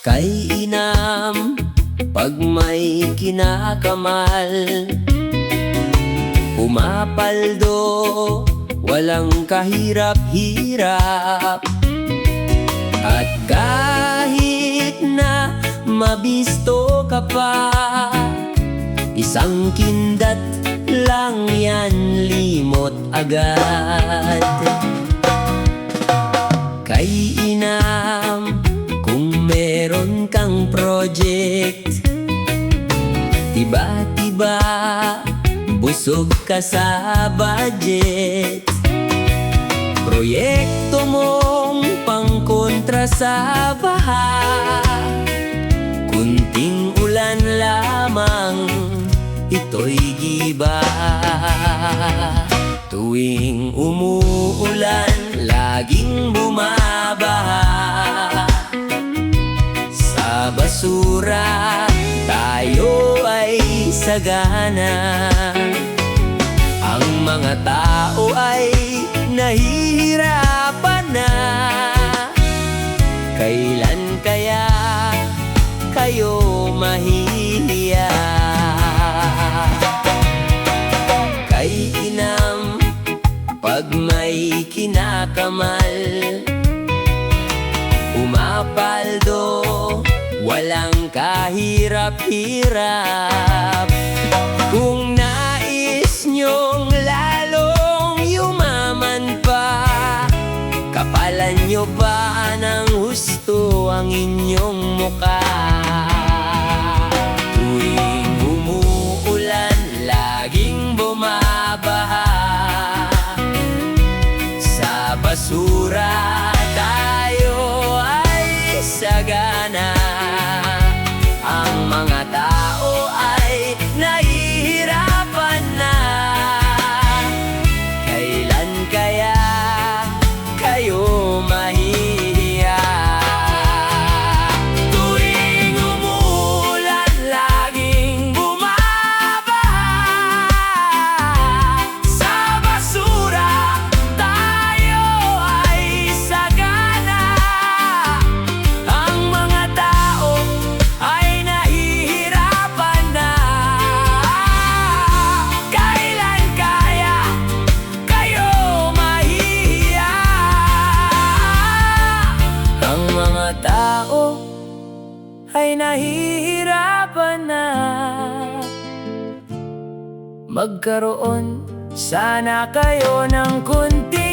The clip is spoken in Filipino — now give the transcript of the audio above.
Kay inam pag may kinakamal, pumapaldo, walang kahirap-hirap. At kahit na mabisto ka pa, isang kindat lang yan, limot agad. Kay inam, kung meron kang project, tiba-tiba busog ka sa budget. Proyekto mong pangkontra sa baha, kunting ulan lamang, ito'y giba. Tuwing umuulan, laging bumabaha. Sa basura, tayo ay sagana. Ang mga tao ay nahihirapan na. Kailan kaya kayo mahihiya? Kay inam pag may kinakamal, pumapaldo, walang kahirap-hirap. Kung nais nyong lalong yumaman pa, kapalan nyo pa ng husto ang inyong muka. Tuwing umuulan, laging bumabaha. Sa basura, tayo ay sagana. Ang mga tao ay nahihirapan na. Kailan kaya kayo mahihiya? Tuwing umuulan, laging bumabaha. Sa basura, tayo ay sagana. Ang mga tao ay nahihirapan na. Kailan kaya kayo mahihiya? Ang mga tao ay nahihirapan na. Magkaroon sana kayo ng kunti